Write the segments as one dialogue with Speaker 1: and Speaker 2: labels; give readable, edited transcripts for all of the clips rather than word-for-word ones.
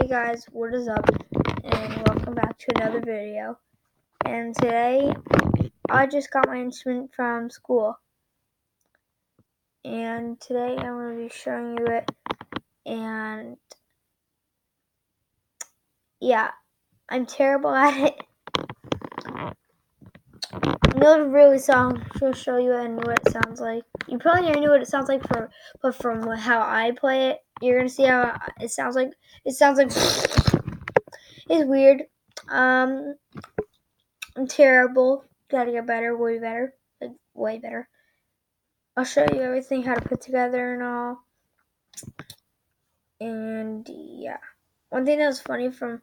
Speaker 1: Hey guys, what is up? And welcome back to another video. And today, I just got my instrument from school. And today I'm going to be showing you it. And yeah, I'm terrible at it. I'm going to really show you and what it sounds like. You probably already know what it sounds like, but from how I play it, you're going to see how it sounds like. It sounds like it's weird. I'm terrible. Gotta get better, way better. Like, way better. I'll show you everything, how to put together and all. And yeah. One thing that was funny from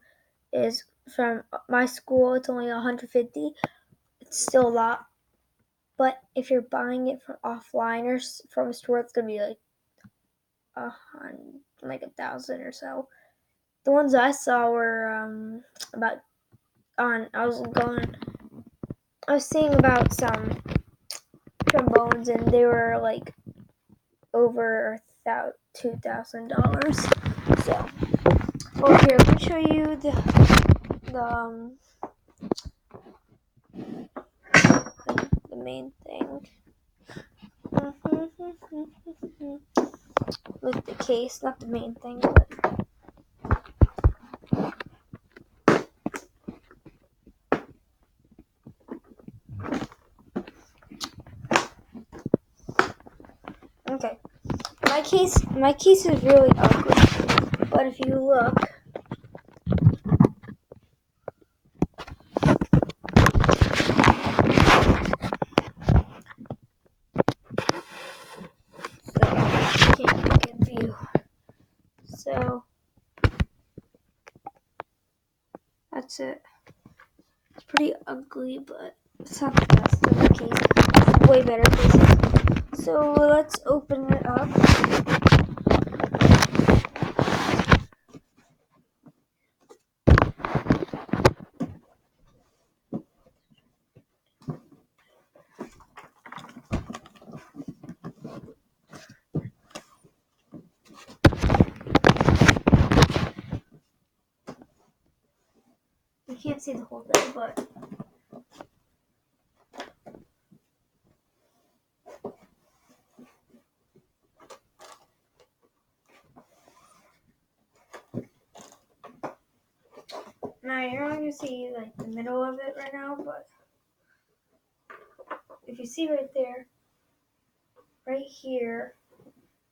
Speaker 1: my school, it's only $150. It's still a lot. But if you're buying it from offline or from a store, it's gonna be like $1,000 or so. The ones I saw were I was seeing about some trombones, and they were like over $2,000. So, well, here, let me show you the main thing. With the case, not the main thing, but okay. My case is really ugly, but if you look, so I can't give you. So that's it. It's pretty ugly, but it's not the best of the case. It's way better cases. So let's open it up. You can't see the whole thing, but now you're not gonna see like the middle of it right now, but if you see right there, right here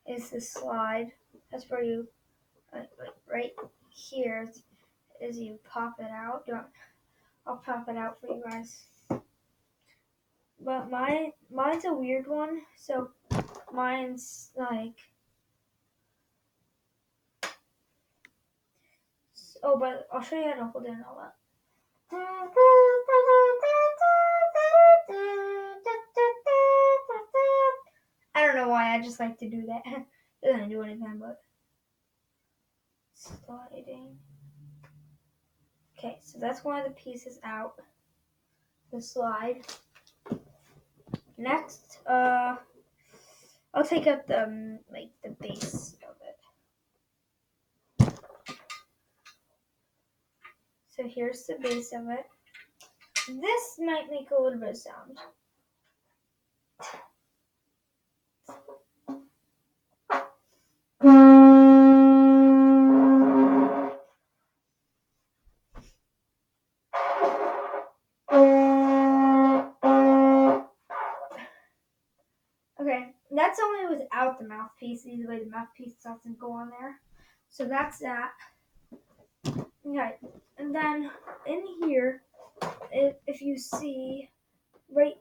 Speaker 1: is the slide. That's where you, like right here is you pop it out. I'll pop it out for you guys. But mine's a weird one. So mine's like, oh, but I'll show you how to hold it and all that. I don't know why, I just like to do that. It doesn't do anything but sliding. Okay, so that's one of the pieces out. The slide. Next, I'll take out the base of it. So here's the base of it. This might make a little bit of sound. Okay, that's only without the mouthpiece. Either way, the mouthpiece doesn't go on there. So that's that. Okay, and then in here, if you see right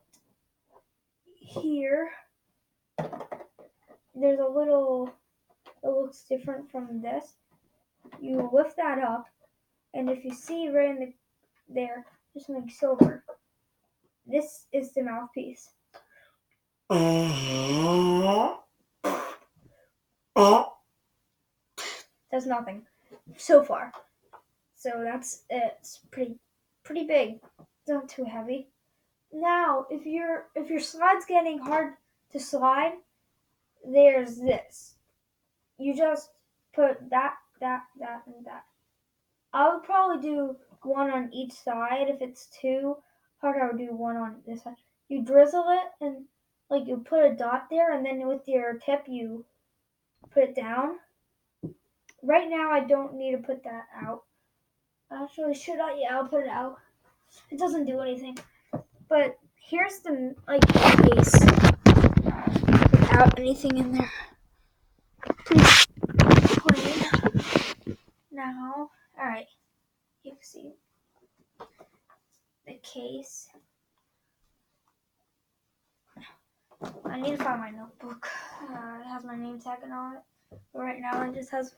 Speaker 1: here, there's a little that looks different from this. You lift that up, and if you see right in there's something silver. This is the mouthpiece. Does nothing so far. So that's it. It's pretty big. It's not too heavy. Now, if your slide's getting hard to slide, there's this. You just put that, and that. I would probably do one on each side. If it's too hard, I would do one on this side. You drizzle it and like you put a dot there, and then with your tip you put it down. Right now, I don't need to put that out. Actually, should I? Yeah, I'll put it out. It doesn't do anything. But here's the case without anything in there. Please clean now. All right, you can see the case. I need to find my notebook. It has my name tag on it. But right now, it just has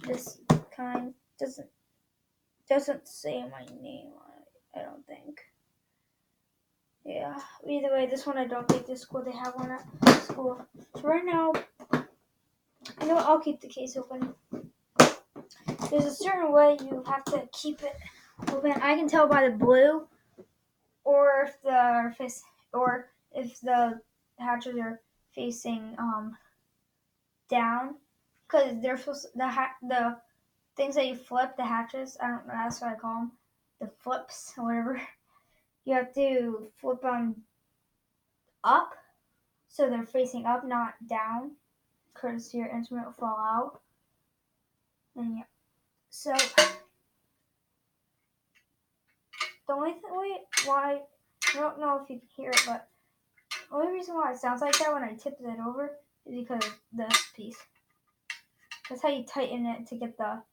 Speaker 1: this kind. Doesn't say my name on it. I don't think. Yeah. Either way, this one I don't take to school. They have one at school. So right now, you know what? I'll keep the case open. There's a certain way you have to keep it open. I can tell by the blue, or if the hatches are facing down, because they're supposed the things that you flip, the hatches. I don't know. That's what I call them, the flips or whatever. You have to flip them up, so they're facing up, not down, because your instrument will fall out. And yeah, so the only why I don't know if you can hear it, but the only reason why it sounds like that when I tip it over is because of this piece. That's how you tighten it to get the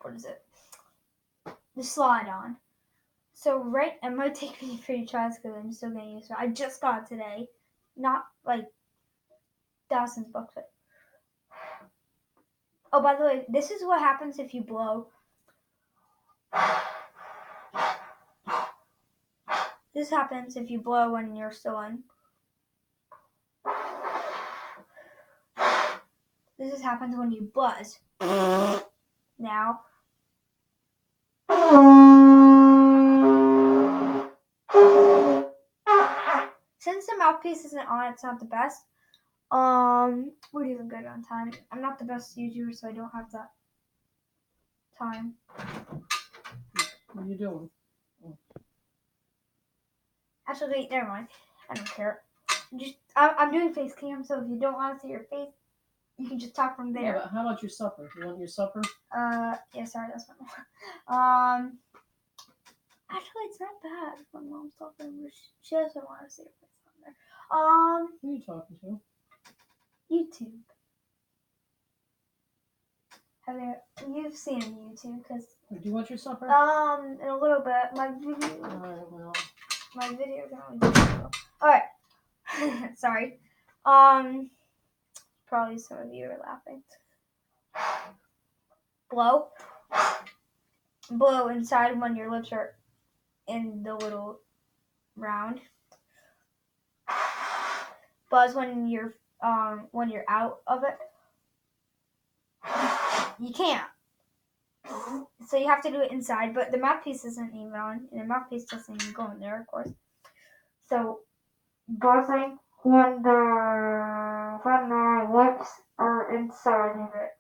Speaker 1: what is it? The slide on. So it might take me a few tries because I'm still getting used to it. I just got it today, not like thousands of bucks. Oh, by the way, this is what happens if you blow. This happens if you blow when you're still in. This happens when you buzz. Now. Since the mouthpiece isn't on, it's not the best. We're doing good on time. I'm not the best YouTuber, so I don't have that time.
Speaker 2: What are you doing?
Speaker 1: Oh. Actually, wait, never mind. I don't care. I'm doing face cam, so if you don't want to see your face, you can just talk from there.
Speaker 2: Yeah, but how about your supper? You want your supper?
Speaker 1: Yeah, sorry, that's my mom. Actually, it's not bad. My mom's talking, but she doesn't want to see her face on there.
Speaker 2: Who are you talking to?
Speaker 1: YouTube. You've seen YouTube, because...
Speaker 2: Do you want your supper?
Speaker 1: In a little bit. My video...
Speaker 2: Alright, well...
Speaker 1: My video is only video. Alright. Sorry. Probably some of you are laughing. Blow. Blow inside when your lips are in the little round. Buzz when you're out of it. You can't. So you have to do it inside, but the mouthpiece isn't even on, and the mouthpiece doesn't even go in there, of course. So buzzing when the lips are inside of it.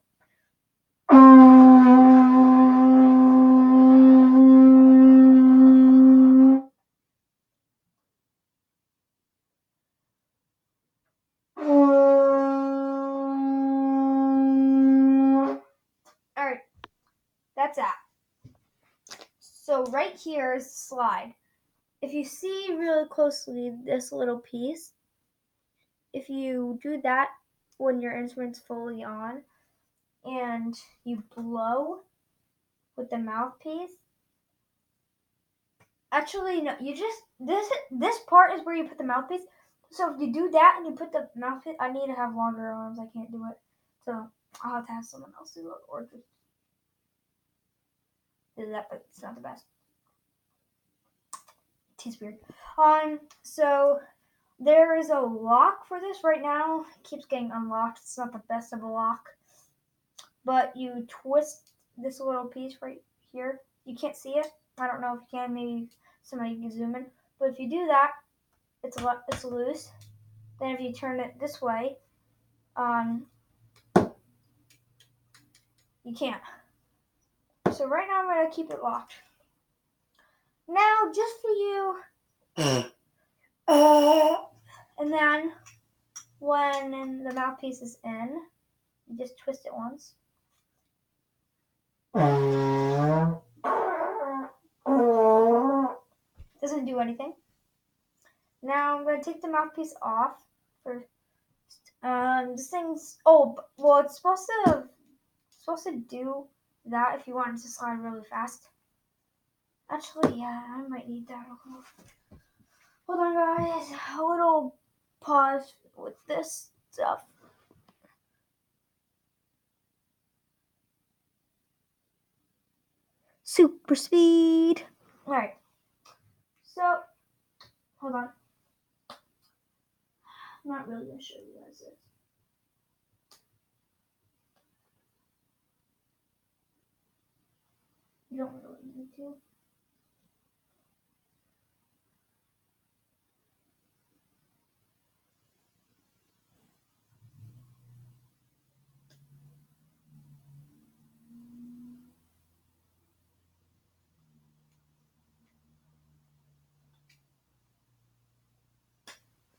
Speaker 1: Alright, that's that. So right here is the slide. If you see really closely this little piece, if you do that when your instrument's fully on and you blow with the mouthpiece, actually no, you just this part is where you put the mouthpiece. So if you do that and you put the mouthpiece, I need to have longer arms. I can't do it, so I'll have to have someone else do it or just do that. But it's not the best. It tastes weird. So there is a lock for this right now. It keeps getting unlocked. It's not the best of a lock, but you twist this little piece right here. You can't see it. I don't know if you can. Maybe somebody can zoom in. But if you do that, it's loose. Then if you turn it this way, You can't. So right now I'm going to keep it locked. Now, just for you, and then when the mouthpiece is in, you just twist it once. Doesn't do anything. Now I'm going to take the mouthpiece off. This thing's, it's supposed to do that if you want it to slide really fast. Actually, yeah, I might need that. Hold on, guys. A little pause with this stuff. Super speed. All right. So, hold on. I'm not really gonna show you guys this. You don't really need to.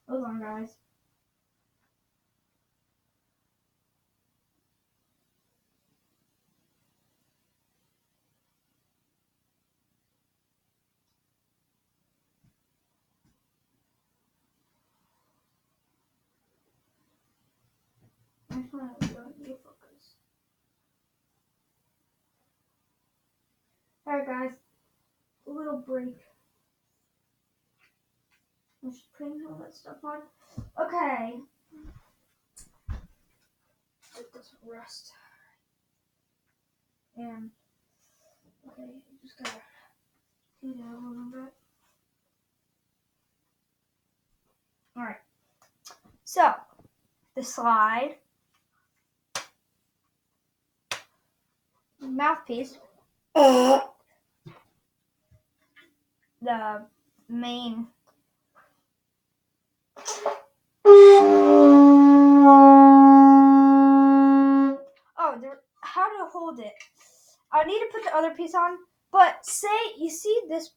Speaker 1: Hold on, guys. I'm trying to get focus. Alright, guys. A little break. I'm just putting all that stuff on. Okay. It doesn't rest. And, okay, just gotta do that a little bit. Alright. So, the slide, mouthpiece, the main. How to hold it. I need to put the other piece on, but say you see this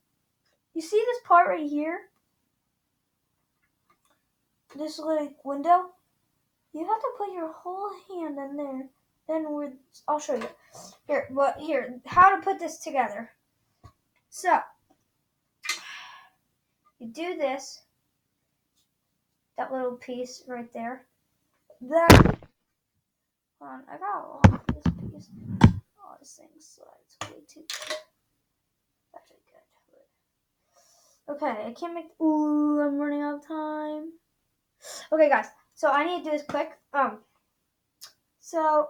Speaker 1: part right here, this little window. You have to put your whole hand in there. Then I'll show you. Here, how to put this together. So, you do this, that little piece right there. Then, hold on, I got a lot of this piece. Oh, this thing slides way too good. Actually good. Okay, I can't make, I'm running out of time. Okay, guys, so I need to do this quick. So,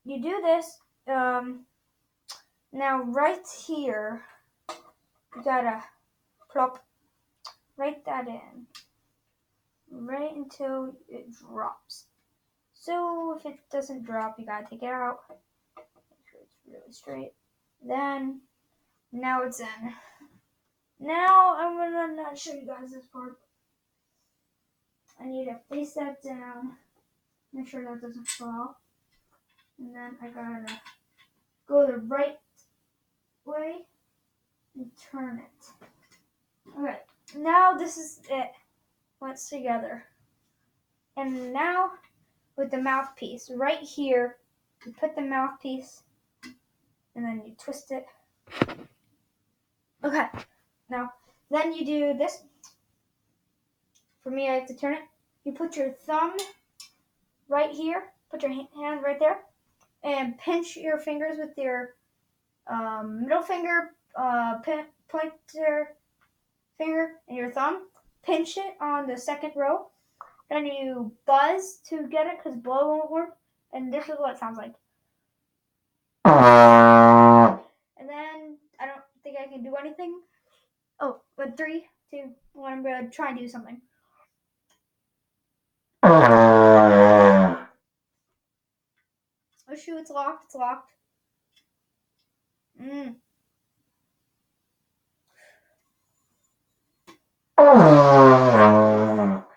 Speaker 1: you do this, now right here, you gotta plop right that in, right until it drops. So if it doesn't drop, you gotta take it out, make sure it's really straight. Then, now it's in. Now I'm gonna not show you guys this part. I need to face that down, make sure that doesn't fall. And then I gotta go the right way and turn it. Okay, now this is it. Once together. And now with the mouthpiece, right here, you put the mouthpiece and then you twist it. Okay, now then you do this. For me, I have to turn it. You put your thumb right here, put your hand right there, and pinch your fingers with your middle finger, pointer finger, and your thumb. Pinch it on the second row. Then you buzz to get it because blow won't work. And this is what it sounds like. And then I don't think I can do anything. Oh, but 3, 2, 1, I'm going to try and do something. Oh shoot, it's locked. It's locked.